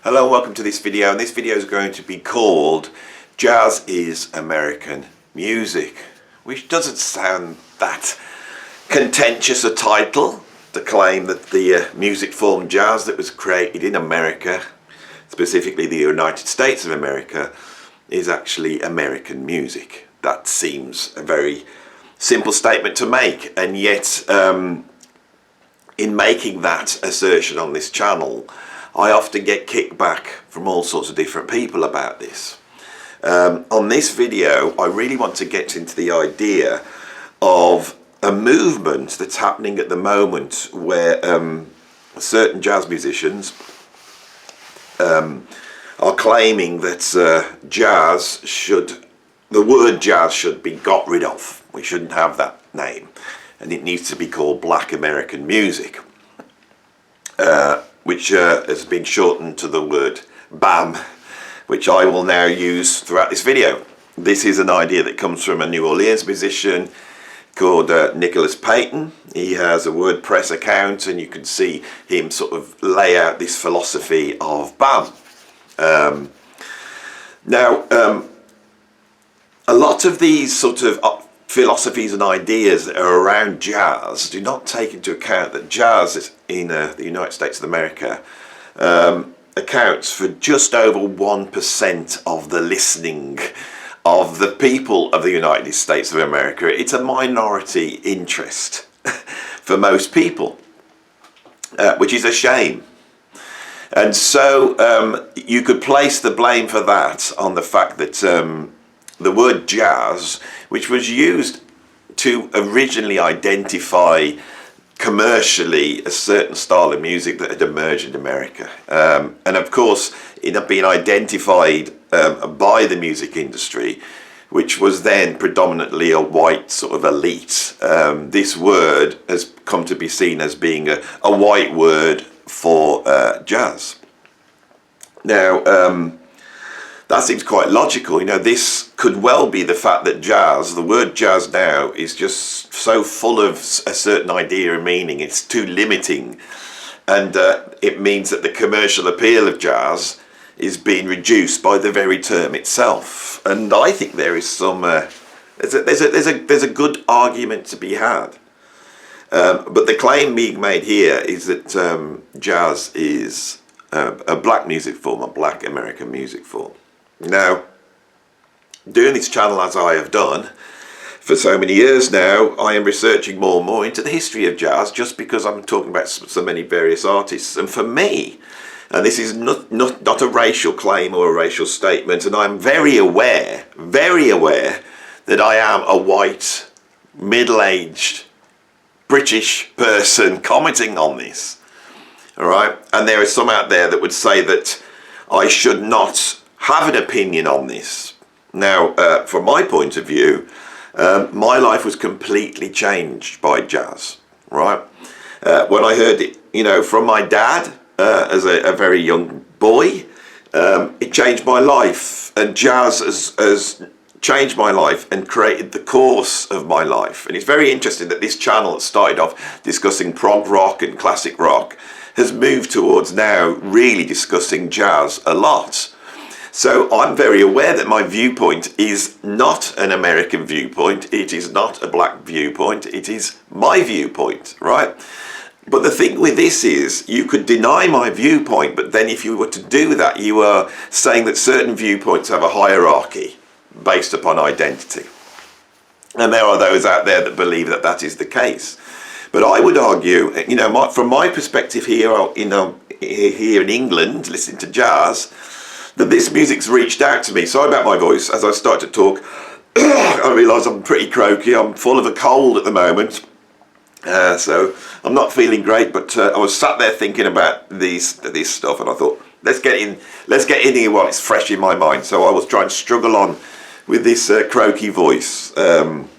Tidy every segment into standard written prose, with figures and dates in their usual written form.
Hello and welcome to this video, and this video is going to be called Jazz is American Music, which doesn't sound that contentious a title to claim that the music form jazz that was created in America, specifically the United States of America, is actually American music. That seems a very simple statement to make, and yet in making that assertion on this channel, I often get kickback from all sorts of different people about this. On this video, I really want to get into the idea of a movement that's happening at the moment where certain jazz musicians are claiming that the word jazz should be got rid of. We shouldn't have that name, and it needs to be called Black American music, which has been shortened to the word BAM, which I will now use throughout this video. This is an idea that comes from a New Orleans musician called Nicholas Payton. He has a WordPress account, and you can see him sort of lay out this philosophy of BAM. A lot of these sort of philosophies and ideas that are around jazz do not take into account that jazz in the United States of America accounts for just over 1% of the listening of the people of the United States of America. It's a minority interest for most people, which is a shame. And so you could place the blame for that on the fact that the word jazz, which was used to originally identify commercially a certain style of music that had emerged in America, and of course it had been identified by the music industry, which was then predominantly a white sort of elite. This word has come to be seen as being a white word for jazz. Now that seems quite logical. You know, this could well be the fact that jazz, the word jazz now, is just so full of a certain idea and meaning. It's too limiting, and it means that the commercial appeal of jazz is being reduced by the very term itself. And I think there is some there's a good argument to be had. But the claim being made here is that jazz is a black music form, a black American music form. Now, doing this channel as I have done for so many years now, I am researching more and more into the history of jazz, just because I'm talking about so many various artists. And for me, and this is not a racial claim or a racial statement, and I'm very aware that I am a white, middle-aged British person commenting on this. All right, and there are some out there that would say that I should not have an opinion on this. Now, from my point of view, my life was completely changed by jazz. Right, when I heard it, you know, from my dad as a very young boy, it changed my life, and jazz has changed my life and created the course of my life. And it's very interesting that this channel that started off discussing prog rock and classic rock has moved towards now really discussing jazz a lot. So I'm very aware that my viewpoint is not an American viewpoint. It is not a black viewpoint. It is my viewpoint, right? But the thing with this is, you could deny my viewpoint, but then if you were to do that, you are saying that certain viewpoints have a hierarchy based upon identity. And there are those out there that believe that that is the case. But I would argue, you know, from my perspective here, here in England, listening to jazz, that this music's reached out to me. Sorry about my voice as I start to talk. I realise I'm pretty croaky. I'm full of a cold at the moment, so I'm not feeling great. But I was sat there thinking about this stuff, and I thought, let's get in here while it's fresh in my mind. So I was trying to struggle on with this croaky voice,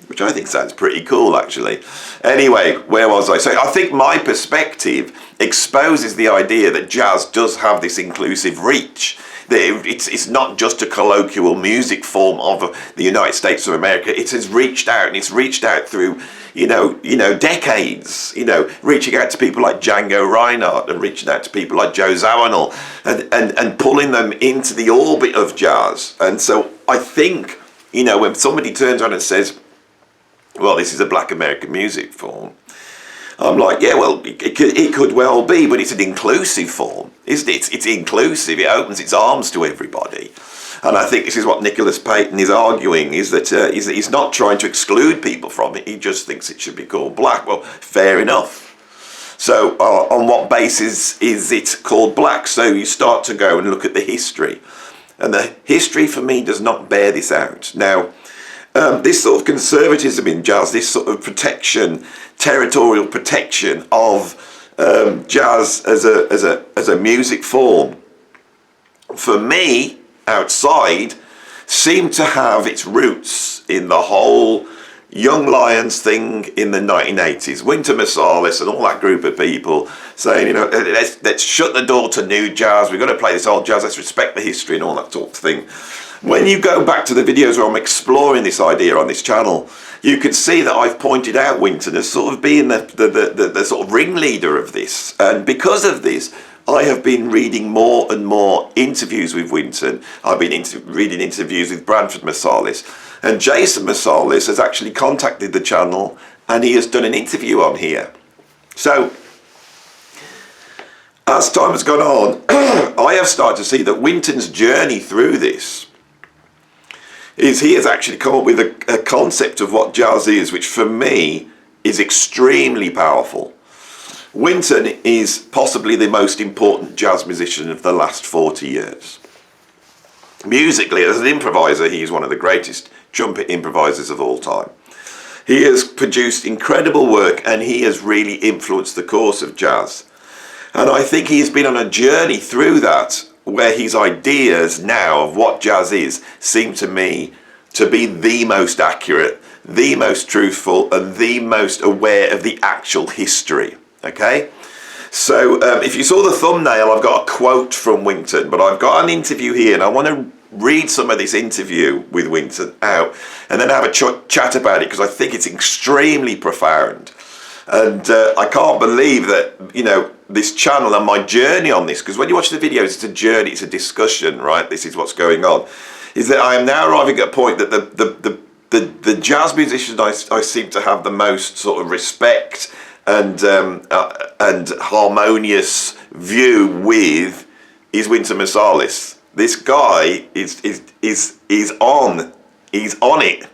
which I think sounds pretty cool, actually. Anyway, where was I? So I think my perspective exposes the idea that jazz does have this inclusive reach. That it's not just a colloquial music form of the United States of America. It has reached out, and it's reached out through, decades. Reaching out to people like Django Reinhardt, and reaching out to people like Joe Zawinul, and pulling them into the orbit of jazz. And so I think, when somebody turns around and says, well, this is a black American music form, I'm like, yeah, well, it could well be, but it's an inclusive form, isn't it? It's inclusive. It opens its arms to everybody. And I think this is what Nicholas Payton is arguing, is that he's not trying to exclude people from it. He just thinks it should be called black. Well, fair enough. So on what basis is it called black? So you start to go and look at the history. And the history, for me, does not bear this out. Now, this sort of conservatism in jazz, this sort of protection, territorial protection of jazz as a music form, for me, outside, seemed to have its roots in the whole Young Lions thing in the 1980s. Wynton Marsalis and all that group of people saying, let's shut the door to new jazz. We've got to play this old jazz. Let's respect the history and all that sort of thing. When you go back to the videos where I'm exploring this idea on this channel, you can see that I've pointed out Wynton as sort of being the sort of ringleader of this. And because of this, I have been reading more and more interviews with Wynton. I've been reading interviews with Branford Marsalis. And Jason Marsalis has actually contacted the channel, and he has done an interview on here. So, as time has gone on, I have started to see that Wynton's journey through this is he has actually come up with a concept of what jazz is, which for me is extremely powerful. Wynton is possibly the most important jazz musician of the last 40 years. Musically, as an improviser, he is one of the greatest trumpet improvisers of all time. He has produced incredible work, and he has really influenced the course of jazz. And I think he has been on a journey through that, where his ideas now of what jazz is seem to me to be the most accurate, the most truthful, and the most aware of the actual history. Okay? So if you saw the thumbnail, I've got a quote from Wynton, but I've got an interview here, and I want to read some of this interview with Wynton out, and then have a chat about it, because I think it's extremely profound. And I can't believe that, this channel and my journey on this, because when you watch the videos, it's a journey, it's a discussion, right? This is what's going on. Is that I am now arriving at a point that the jazz musician I seem to have the most sort of respect and harmonious view with is Wynton Marsalis. This guy is on it.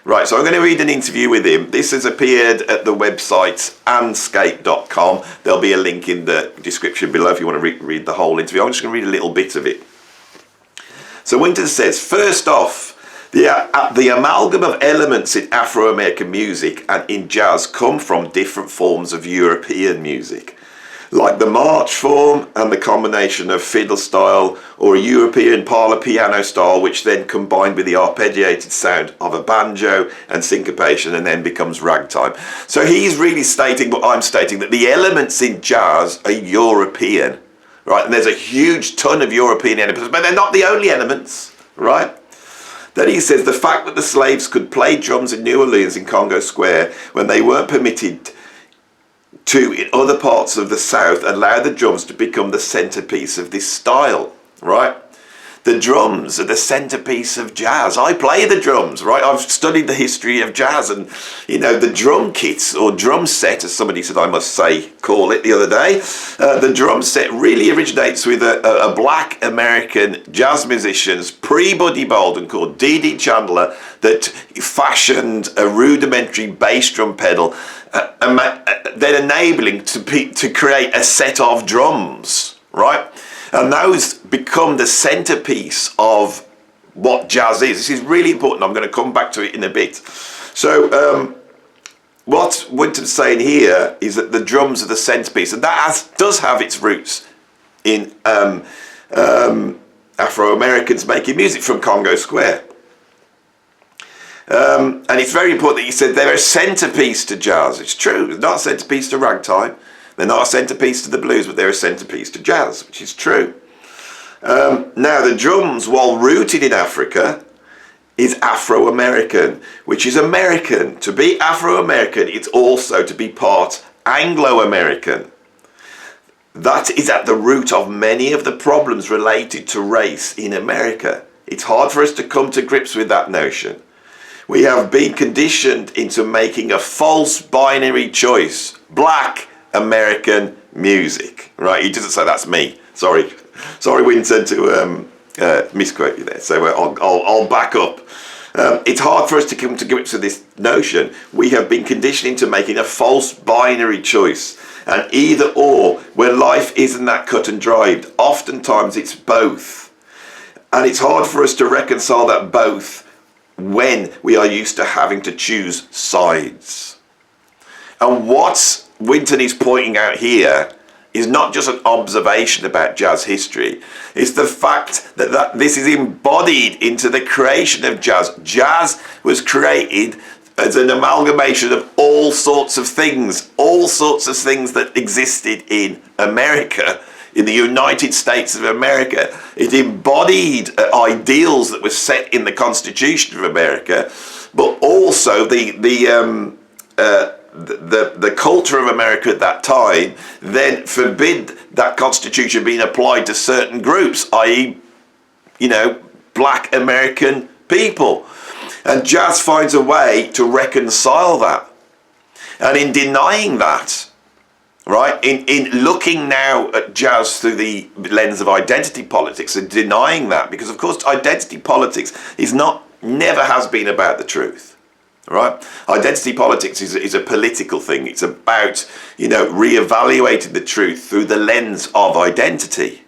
Right, so I'm going to read an interview with him. This has appeared at the website anscape.com. There'll be a link in the description below if you want to read the whole interview. I'm just going to read a little bit of it. So Wynton says, first off, the amalgam of elements in Afro-American music and in jazz come from different forms of European music, like the march form and the combination of fiddle style or a European parlor piano style, which then combined with the arpeggiated sound of a banjo and syncopation and then becomes ragtime. So he's really stating what I'm stating, that the elements in jazz are European, right? And there's a huge ton of European elements, but they're not the only elements, right? Then he says the fact that the slaves could play drums in New Orleans in Congo Square when they weren't permitted to in other parts of the South allow the drums to become the centerpiece of this style, right? The drums are the centerpiece of jazz. I play the drums, right? I've studied the history of jazz, and the drum kits or drum set, as somebody said I must say, call it the other day. The drum set really originates with a black American jazz musicians pre-Buddy Bolden called D.D. Chandler that fashioned a rudimentary bass drum pedal, then enabling to create a set of drums, right? And those become the centerpiece of what jazz is. This is really important. I'm going to come back to it in a bit. So what Wynton's saying here is that the drums are the centerpiece, and that does have its roots in Afro-Americans making music from Congo Square. And it's very important that you said they're a centrepiece to jazz. It's true. It's not a centrepiece to ragtime. They're not a centrepiece to the blues, but they're a centrepiece to jazz, which is true. Now, the drums, while rooted in Africa, is Afro-American, which is American. To be Afro-American, it's also to be part Anglo-American. That is at the root of many of the problems related to race in America. It's hard for us to come to grips with that notion. We have been conditioned into making a false binary choice. Black American music. Right, he doesn't say that's me. Sorry, Winton, to misquote you there. So I'll back up. It's hard for us to come to grips with this notion. We have been conditioned into making a false binary choice. And either or, where life isn't that cut and dried. Oftentimes it's both. And it's hard for us to reconcile that both when we are used to having to choose sides. And what Winton is pointing out here is not just an observation about jazz history. It's the fact that this is embodied into the creation of jazz. Jazz was created as an amalgamation of all sorts of things that existed in America, in the United States of America. It embodied ideals that were set in the Constitution of America, but also the culture of America at that time then forbid that Constitution being applied to certain groups, i.e., Black American people. And jazz finds a way to reconcile that. And in denying that, right, in looking now at jazz through the lens of identity politics and denying that, because of course identity politics never has been about the truth. Right? Identity politics is a political thing. It's about, reevaluating the truth through the lens of identity.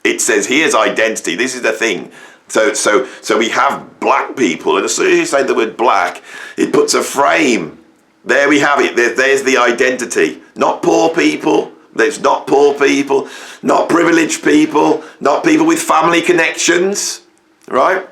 It says, here's identity, this is the thing. So we have black people, and as soon as you say the word black, it puts a frame. There we have it. There's the identity. Not poor people. There's not poor people. Not privileged people. Not people with family connections. Right?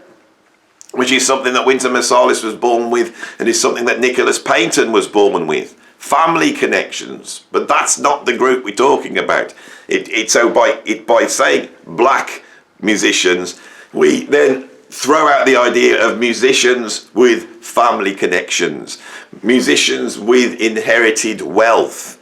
Which is something that Wynton Marsalis was born with, and is something that Nicholas Payton was born with. Family connections. But that's not the group we're talking about. By saying black musicians, we then throw out the idea of musicians with family connections, musicians with inherited wealth,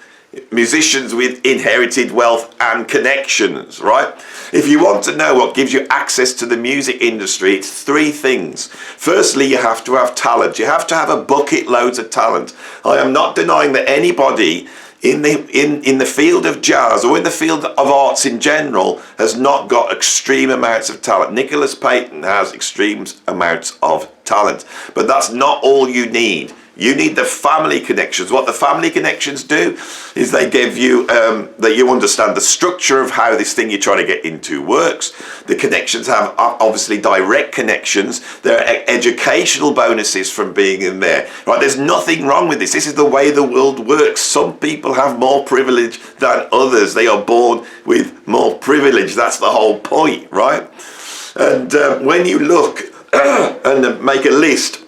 musicians with inherited wealth and connections, right? If you want to know what gives you access to the music industry, it's three things. Firstly, you have to have talent. You have to have a bucket loads of talent. I am not denying that anybody in the field of jazz or in the field of arts in general has not got extreme amounts of talent. Nicholas Payton has extreme amounts of talent, but that's not all you need. You need the family connections. What the family connections do is they give you, that you understand the structure of how this thing you're trying to get into works. The connections have obviously direct connections. There are educational bonuses from being in there. Right? There's nothing wrong with this. This is the way the world works. Some people have more privilege than others. They are born with more privilege. That's the whole point, right? And when you look and make a list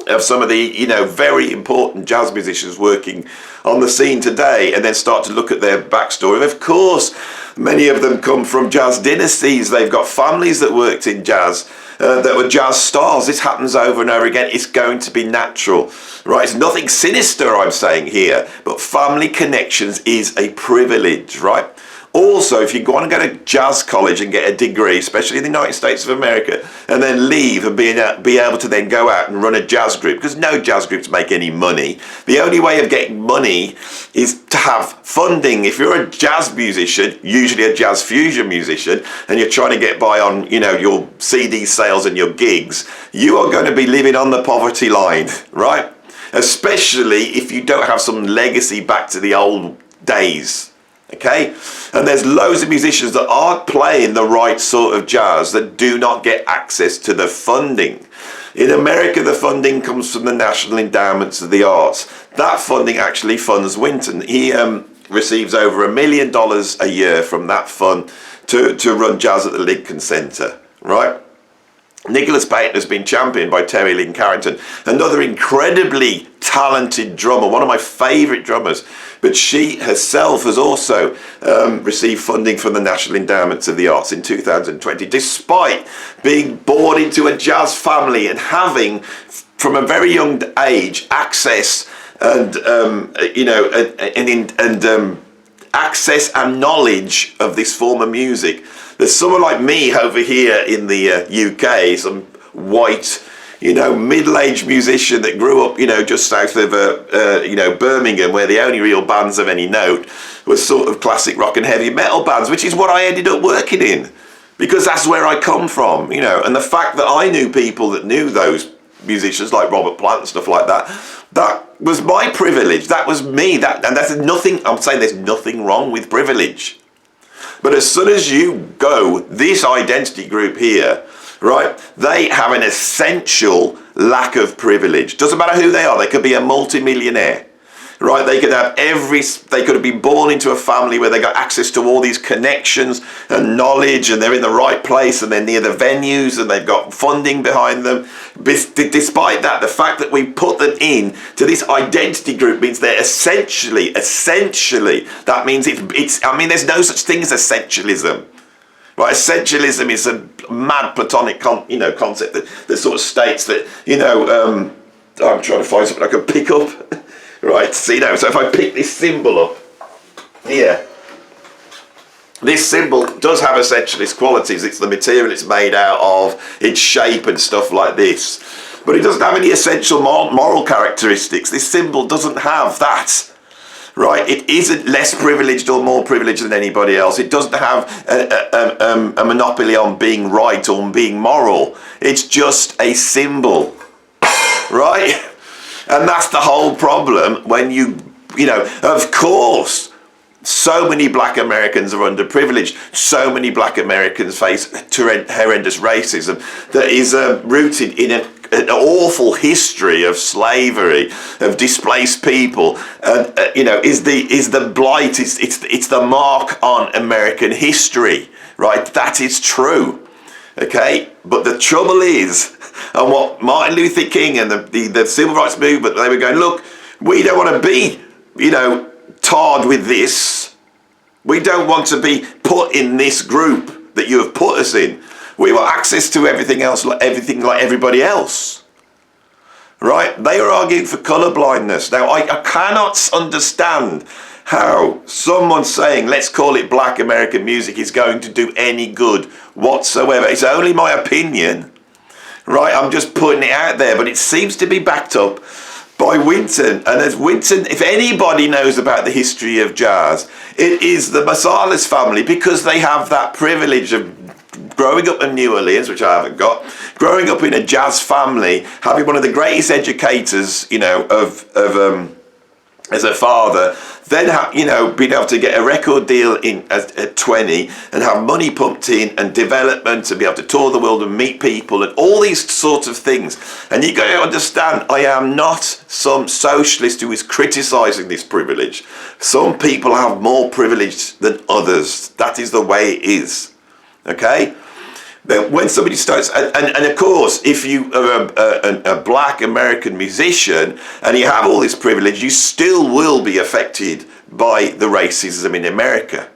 of some of the very important jazz musicians working on the scene today, and then start to look at their backstory. Of course, many of them come from jazz dynasties. They've got families that worked in jazz, that were jazz stars. This happens over and over again. It's going to be natural, right? It's nothing sinister I'm saying here, but family connections is a privilege, right? Also, if you want to go to jazz college and get a degree, especially in the United States of America, and then leave and be able to then go out and run a jazz group, because no jazz groups make any money. The only way of getting money is to have funding. If you're a jazz musician, usually a jazz fusion musician, and you're trying to get by on, your CD sales and your gigs, you are going to be living on the poverty line, right? Especially if you don't have some legacy back to the old days. Okay, and there's loads of musicians that aren't playing the right sort of jazz that do not get access to the funding. In America, the funding comes from the National Endowments of the Arts. That funding actually funds Winton. He receives over $1 million a year from that fund to run jazz at the Lincoln Center, right? Nicholas Payton has been championed by Terry Lynn Carrington, another incredibly talented drummer, one of my favourite drummers. But she herself has also received funding from the National Endowments of the Arts in 2020, despite being born into a jazz family and having, from a very young age, access and access and knowledge of this form of music. There's someone like me over here in the UK, some white, middle-aged musician that grew up, just south of, Birmingham, where the only real bands of any note was sort of classic rock and heavy metal bands, which is what I ended up working in, because that's where I come from, and the fact that I knew people that knew those musicians like Robert Plant and stuff like that, that was my privilege. That was me. And that's nothing. I'm saying there's nothing wrong with privilege. But as soon as you go, this identity group here, right, they have an essential lack of privilege. Doesn't matter who they are. They could be a multimillionaire, right? They could have been born into a family where they got access to all these connections and knowledge, and they're in the right place, and they're near the venues, and they've got funding behind them. Despite that, the fact that we put them in to this identity group means they're essentially, that means there's no such thing as essentialism. Right? Essentialism is a mad Platonic concept that sort of states that, I'm trying to find something I can pick up. Right, so if I pick this symbol up here, this symbol does have essentialist qualities. It's the material it's made out of, its shape and stuff like this. But it doesn't have any essential moral characteristics. This symbol doesn't have that. Right, it isn't less privileged or more privileged than anybody else. It doesn't have a monopoly on being right or on being moral. It's just a symbol, right? And that's the whole problem when of course, so many black Americans are underprivileged. So many black Americans face horrendous racism that is rooted in an awful history of slavery, of displaced people, and is the blight. It's the mark on American history, right? That is true. Okay, but the trouble is, and what Martin Luther King and the civil rights movement, they were going, look, we don't want to be, tarred with this. We don't want to be put in this group that you have put us in. We want access to everything else, everything like everybody else. Right? They are arguing for colour blindness. Now, I cannot understand how someone saying, let's call it black American music, is going to do any good whatsoever. It's only my opinion, right? I'm just putting it out there, but it seems to be backed up by Wynton. And as Wynton, if anybody knows about the history of jazz, it is the Marsalis family, because they have that privilege of growing up in New Orleans, which I haven't got, growing up in a jazz family, having one of the greatest educators, as a father, then being able to get a record deal at 20 and have money pumped in and development and be able to tour the world and meet people and all these sorts of things. And you got to understand, I am not some socialist who is criticising this privilege. Some people have more privilege than others. That is the way it is. Okay? Then when somebody starts, and of course, if you are a black American musician and you have all this privilege, you still will be affected by the racism in America.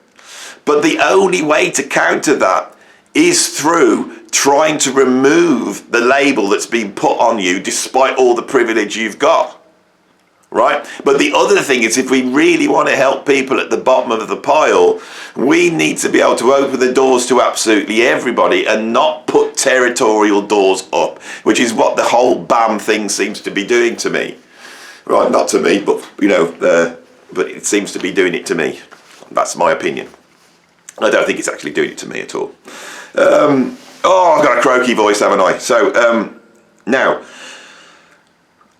But the only way to counter that is through trying to remove the label that's been put on you despite all the privilege you've got. Right? But the other thing is, if we really want to help people at the bottom of the pile, we need to be able to open the doors to absolutely everybody and not put territorial doors up, which is what the whole BAM thing seems to be doing to me. Right? Not to me, but, but it seems to be doing it to me. That's my opinion. I don't think it's actually doing it to me at all. I've got a croaky voice, haven't I? So, now,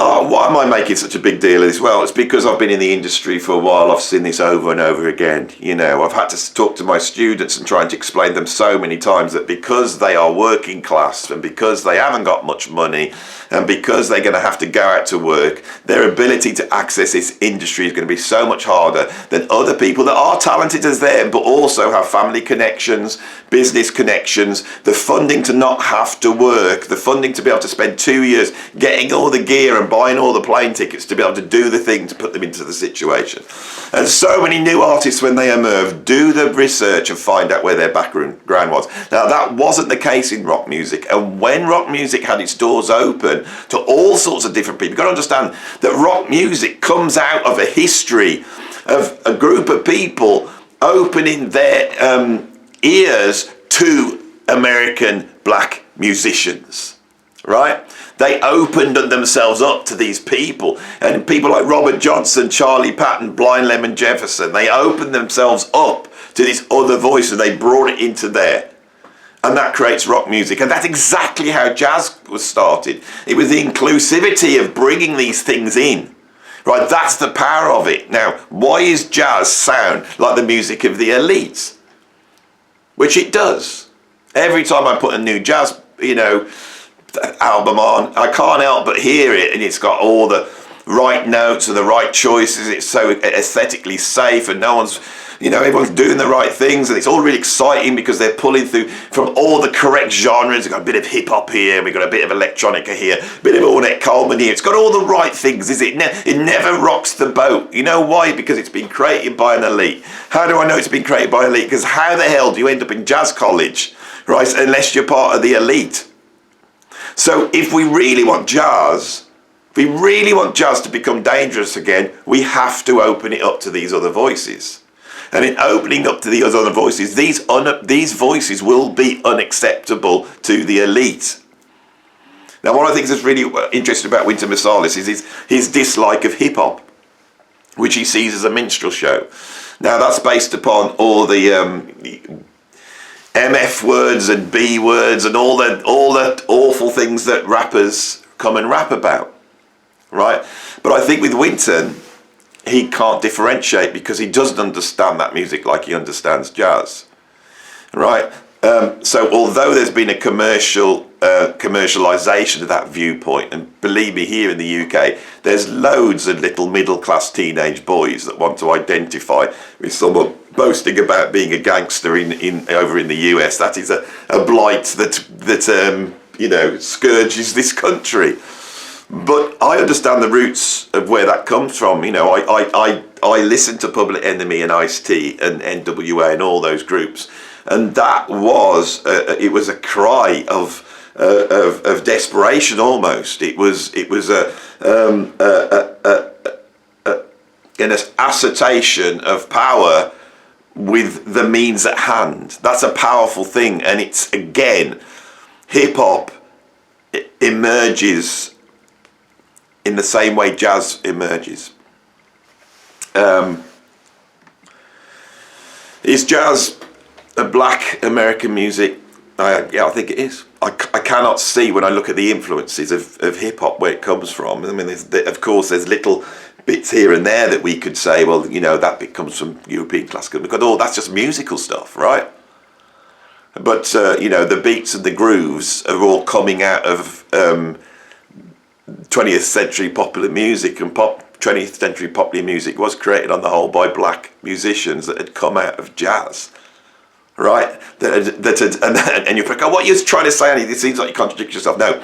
Oh, why am I making such a big deal of this? Well, it's because I've been in the industry for a while. I've seen this over and over again. You know, I've had to talk to my students and try to explain to them so many times that because they are working class and because they haven't got much money and because they're going to have to go out to work, their ability to access this industry is going to be so much harder than other people that are talented as them, but also have family connections, business connections, the funding to not have to work, the funding to be able to spend 2 years getting all the gear and buying all the plane tickets to be able to do the thing to put them into the situation. And so many new artists, when they emerge, do the research and find out where their background was. Now, that wasn't the case in rock music. And when rock music had its doors open to all sorts of different people, you've got to understand that rock music comes out of a history of a group of people opening their ears to American black musicians, right? They opened themselves up to these people, and people like Robert Johnson, Charlie Patton, Blind Lemon Jefferson, they opened themselves up to this other voice and they brought it into there. And that creates rock music. And that's exactly how jazz was started. It was the inclusivity of bringing these things in. Right, that's the power of it. Now, why is jazz sound like the music of the elites? Which it does. Every time I put a new jazz, album on, I can't help but hear it, and it's got all the right notes and the right choices. It's so aesthetically safe, and everyone's doing the right things, and it's all really exciting because they're pulling through from all the correct genres. We've got a bit of hip hop here, we've got a bit of electronica here, a bit of Ornette Coleman here. It's got all the right things, is it? It never rocks the boat. You know why? Because it's been created by an elite. How do I know it's been created by an elite? Because how the hell do you end up in jazz college, right, unless you're part of the elite? So if we really want jazz to become dangerous again, we have to open it up to these other voices. And in opening up to these other voices, these voices will be unacceptable to the elite. Now, one of the things that's really interesting about Wynton Marsalis is his dislike of hip-hop, which he sees as a minstrel show. Now, that's based upon all the MF words and B words and all the awful things that rappers come and rap about, right? But I think with Wynton, he can't differentiate because he doesn't understand that music like he understands jazz, right? So although there's been a commercialisation of that viewpoint, and believe me, here in the UK, there's loads of little middle-class teenage boys that want to identify with someone boasting about being a gangster over in the US. That is a blight that scourges this country. But I understand the roots of where that comes from. I listened to Public Enemy and Ice-T and NWA and all those groups, and that was it was a cry of desperation almost. It was an assertion of power with the means at hand. That's a powerful thing, and it's, again, hip hop emerges in the same way jazz emerges. Is jazz a black American music? Yeah, I think it is. I cannot see, when I look at the influences of hip hop, where it comes from. I mean, of course, there's little bits here and there that we could say, well, that bit comes from European classical, because that's just musical stuff, right? But the beats and the grooves are all coming out of 20th century popular music, and 20th century popular music was created on the whole by black musicians that had come out of jazz, right? And you think, oh, what you're trying to say, Andy? It seems like you contradict yourself. No,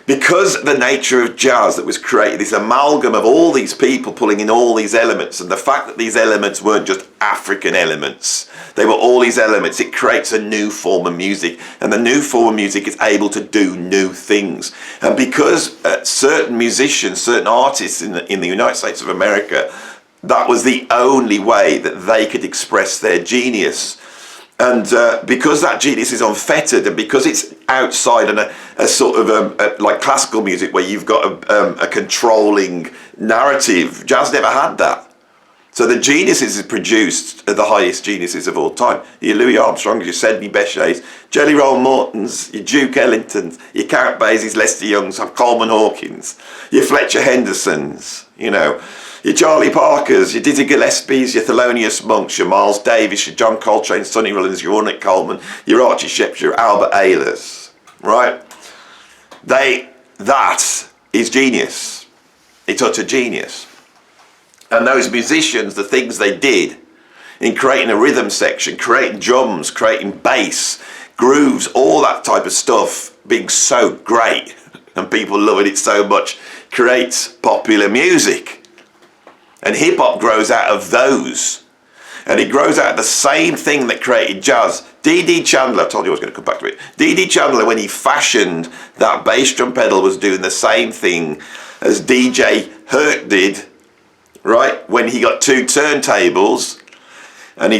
because the nature of jazz that was created, this amalgam of all these people pulling in all these elements, and the fact that these elements weren't just African elements, they were all these elements, it creates a new form of music, and the new form of music is able to do new things. And because certain musicians, certain artists in the United States of America, that was the only way that they could express their genius. And because that genius is unfettered, and because it's outside a sort of like classical music where you've got a controlling narrative, jazz never had that. So the geniuses is produced are the highest geniuses of all time. Your Louis Armstrongs, your Sidney Bechet's, Jelly Roll Mortons, your Duke Ellingtons, your Count Basie's, Lester Youngs, Coleman Hawkins, your Fletcher Hendersons, you know, your Charlie Parkers, your Dizzy Gillespies, your Thelonious Monks, your Miles Davis, your John Coltrane, Sonny Rollins, your Ornette Coleman, your Archie Sheps, your Albert Ahlers, right? That is genius. It's utter genius. And those musicians, the things they did in creating a rhythm section, creating drums, creating bass, grooves, all that type of stuff being so great and people loving it so much, creates popular music. And hip hop grows out of those. And it grows out of the same thing that created jazz. D.D. Chandler, I told you I was going to come back to it. D.D. Chandler, when he fashioned that bass drum pedal, was doing the same thing as DJ Herc did, right? When he got two turntables and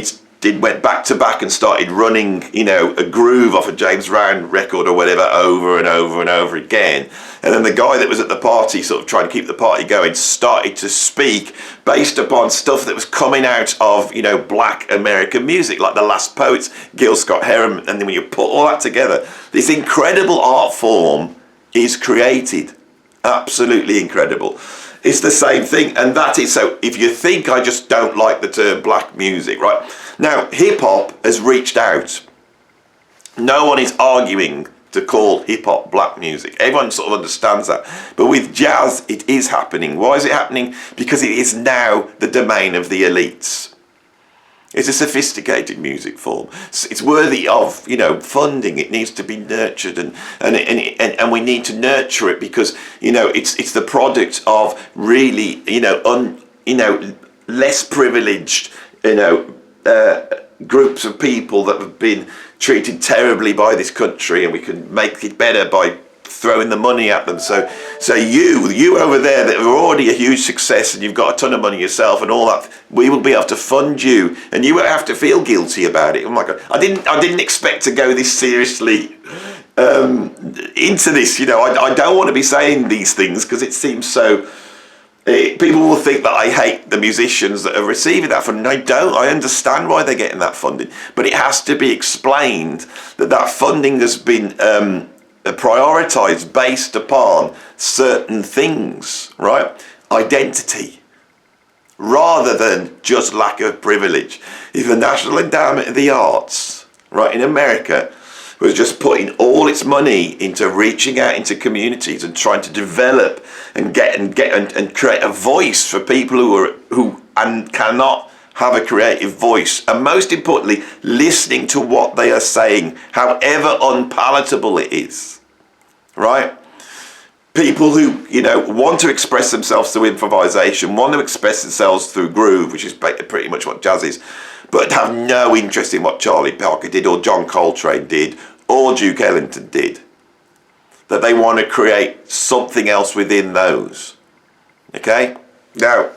went back to back and started running, you know, a groove off a James Brown record or whatever over and over and over again. And then the guy that was at the party, sort of trying to keep the party going, started to speak based upon stuff that was coming out of, you know, black American music, like The Last Poets, Gil Scott-Heron. And then when you put all that together, this incredible art form is created. Absolutely incredible. It's the same thing, and that is, so if you think I just don't like the term black music, right? Now, hip-hop has reached out. No one is arguing to call hip-hop black music. Everyone sort of understands that. But with jazz, it is happening. Why is it happening? Because it is now the domain of the elites. It's a sophisticated music form. It's worthy of, you know, funding. It needs to be nurtured, and we need to nurture it because, you know, it's the product of really, you know, less privileged, you know, groups of people that have been treated terribly by this country, and we can make it better by throwing the money at them. So you over there that are already a huge success and you've got a ton of money yourself and all that, we will be able to fund you, and you won't have to feel guilty about it. Oh my God, I didn't expect to go this seriously into this. You know, I don't want to be saying these things because it seems so. People will think that I hate the musicians that are receiving that funding. I don't. I understand why they're getting that funding, but it has to be explained that funding has been prioritised based upon certain things, right? Identity, rather than just lack of privilege. If the National Endowment of the Arts, right, in America was just putting all its money into reaching out into communities and trying to develop and create a voice for people who cannot have a creative voice, and most importantly, listening to what they are saying, however unpalatable it is, right? People who, you know, want to express themselves through improvisation, want to express themselves through groove, which is pretty much what jazz is, but have no interest in what Charlie Parker did or John Coltrane did or Duke Ellington did. That they want to create something else within those. Okay? Now,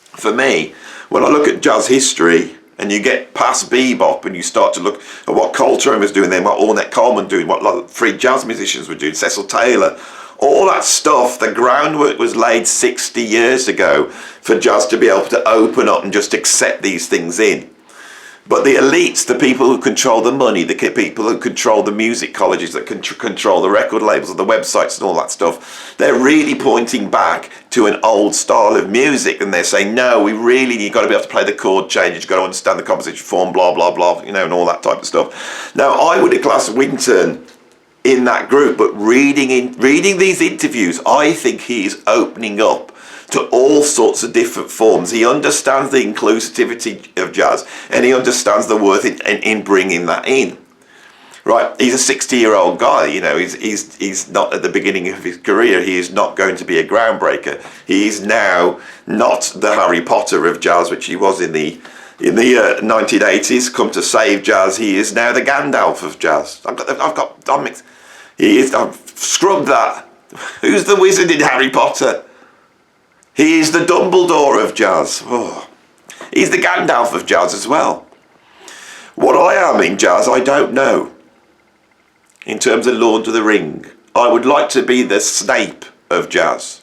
for me, when I look at jazz history and you get past bebop and you start to look at what Coltrane was doing then, what Ornette Coleman doing, what free jazz musicians were doing, Cecil Taylor, all that stuff, the groundwork was laid 60 years ago for jazz to be able to open up and just accept these things in. But the elites, the people who control the money, the people who control the music colleges, that control the record labels and the websites and all that stuff, they're really pointing back to an old style of music, and they're saying, no, you've got to be able to play the chord changes, you've got to understand the composition form, blah, blah, blah, you know, and all that type of stuff. Now, I would have classed Wynton in that group, but reading these interviews, I think he is opening up to all sorts of different forms. He understands the inclusivity of jazz, and he understands the worth in bringing that in. Right, he's a 60-year-old guy. You know, he's not at the beginning of his career. He is not going to be a groundbreaker. He is now not the Harry Potter of jazz, which he was in the 1980s. Come to save jazz. He is now the Gandalf of jazz. I've scrubbed that. Who's the wizard in Harry Potter? He is the Dumbledore of jazz. Oh. He's the Gandalf of jazz as well. What I am in jazz, I don't know. In terms of Lord of the Ring, I would like to be the Snape of jazz.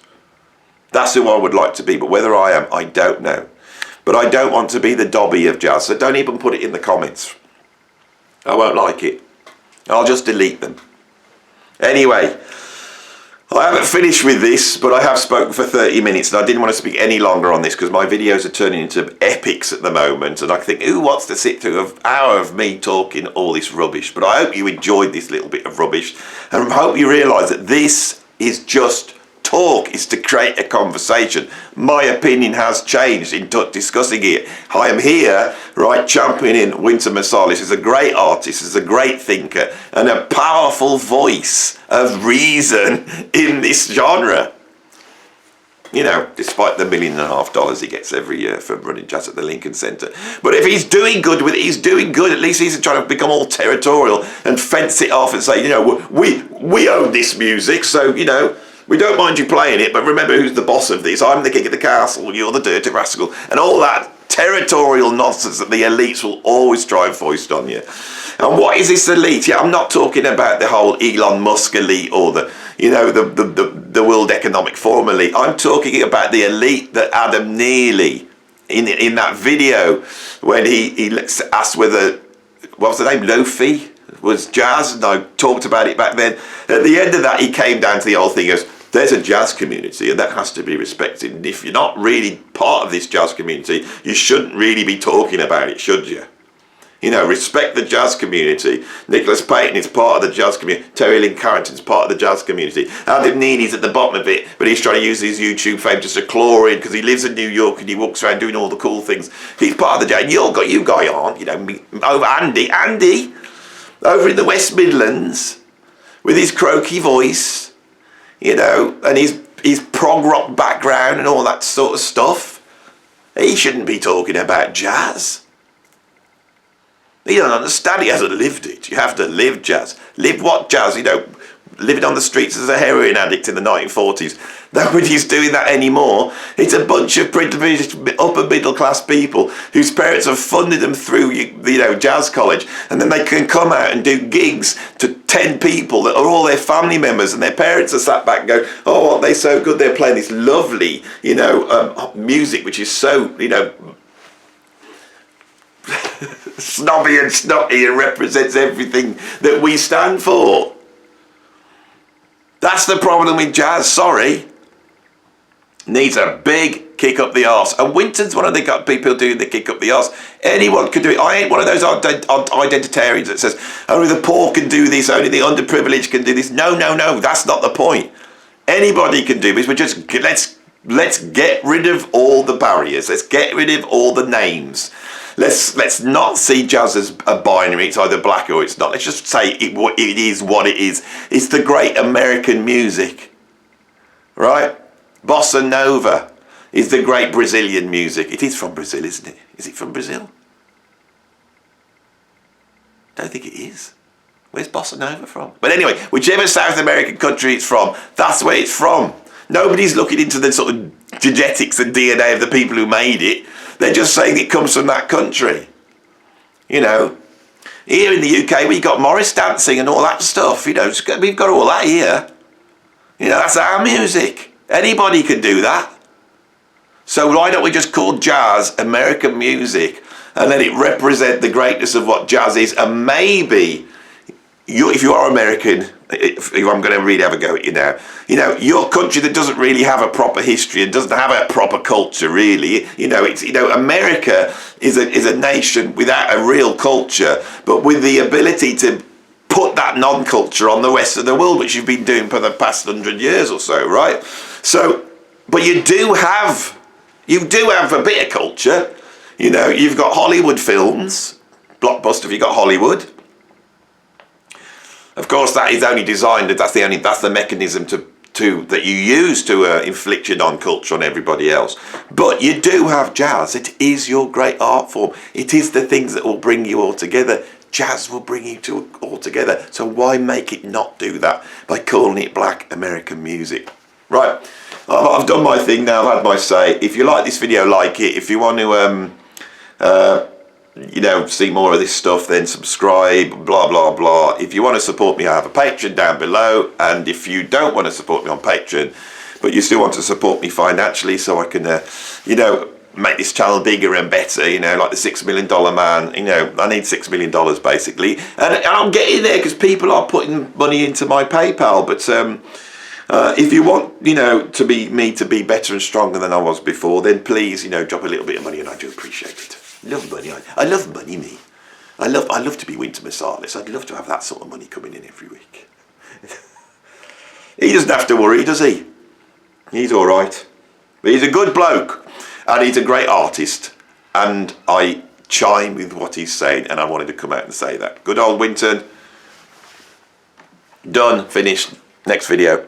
That's who I would like to be, but whether I am, I don't know. But I don't want to be the Dobby of jazz, so don't even put it in the comments. I won't like it. I'll just delete them. Anyway, I haven't finished with this, but I have spoken for 30 minutes, and I didn't want to speak any longer on this because my videos are turning into epics at the moment, and I think, who wants to sit through an hour of me talking all this rubbish? But I hope you enjoyed this little bit of rubbish, and I hope you realise that this is just talk, is to create a conversation. My opinion has changed in discussing it. I am here, right, championing Wynton Marsalis. He's a great artist, he's a great thinker, and a powerful voice of reason in this genre. You know, despite the $1.5 million he gets every year for running jazz at the Lincoln Centre. But if he's doing good with it, he's doing good. At least he's trying to become all territorial and fence it off and say, you know, we own this music, so, you know, we don't mind you playing it, but remember who's the boss of this. I'm the king of the castle, you're the dirty rascal. And all that territorial nonsense that the elites will always try and foist on you. And what is this elite? Yeah, I'm not talking about the whole Elon Musk elite or the, you know, the World Economic Forum elite. I'm talking about the elite that Adam Neely, in that video, when he asked whether, what was the name, Lofi was jazz, and I talked about it back then. At the end of that, he came down to the whole thing as, there's a jazz community and that has to be respected. And if you're not really part of this jazz community, you shouldn't really be talking about it, should you? You know, respect the jazz community. Nicholas Payton is part of the jazz community. Terry Lynn Carrington's part of the jazz community. Adam Neely's at the bottom of it, but he's trying to use his YouTube fame just to claw in because he lives in New York and he walks around doing all the cool things. He's part of the jazz. And you guy aren't, you know, over Andy, over in the West Midlands, with his croaky voice, you know, and his prog rock background and all that sort of stuff. He shouldn't be talking about jazz. You don't understand, he hasn't lived it. You have to live jazz. Live what jazz? You know, living on the streets as a heroin addict in the 1940s. Nobody's doing that anymore. It's a bunch of privileged upper middle class people whose parents have funded them through, you know, jazz college, and then they can come out and do gigs to 10 people that are all their family members, and their parents are sat back and go, oh, aren't they so good? They're playing this lovely, you know, music which is so, you know, snobby and snotty and represents everything that we stand for. That's the problem with jazz, sorry. Needs a big kick up the arse. And Wynton's one of the people doing the kick up the arse. Anyone can do it. I ain't one of those identitarians that says, only the poor can do this, only the underprivileged can do this. No, that's not the point. Anybody can do this, but just let's get rid of all the barriers. Let's get rid of all the names. Let's not see jazz as a binary. It's either black or it's not. Let's just say it is what it is. It's the great American music, right? Bossa Nova is the great Brazilian music. It is from Brazil, isn't it? Is it from Brazil? I don't think it is. Where's Bossa Nova from? But anyway, whichever South American country it's from, that's where it's from. Nobody's looking into the sort of genetics and DNA of the people who made it. They're just saying it comes from that country. You know, here in the UK, we've got Morris dancing and all that stuff. You know, we've got all that here. You know, that's our music. Anybody can do that. So why don't we just call jazz American music and let it represent the greatness of what jazz is? And maybe, if you are American, if I'm going to really have a go at you now, you know, your country that doesn't really have a proper history and doesn't have a proper culture, really, you know, it's, you know, America is a nation without a real culture, but with the ability to put that non-culture on the rest of the world, which you've been doing for the past 100 years or so, right? So, but you do have a bit of culture. You know, you've got Hollywood films, blockbuster. You've got Hollywood. Of course, that is only designed. That's the mechanism that you use to inflict your non-culture on everybody else. But you do have jazz. It is your great art form. It is the things that will bring you all together. Jazz will bring you all together. So why make it not do that by calling it black American music? Right, I've done my thing now. I've had my say. If you like this video, like it. If you want to, you know, see more of this stuff, then subscribe, blah, blah, blah. If you want to support me, I have a Patreon down below. And if you don't want to support me on Patreon, but you still want to support me financially so I can, you know, make this channel bigger and better, you know, like the $6 million man, you know, I need $6 million basically. And I'm getting there because people are putting money into my PayPal. But if you want, you know, to be better and stronger than I was before, then please, you know, drop a little bit of money, and I do appreciate it. Love money. I love money, me. I love to be Winter Marsalis. I'd love to have that sort of money coming in every week. He doesn't have to worry, does he? He's all right. But he's a good bloke, and he's a great artist. And I chime with what he's saying, and I wanted to come out and say that. Good old Winton. Done. Finished. Next video.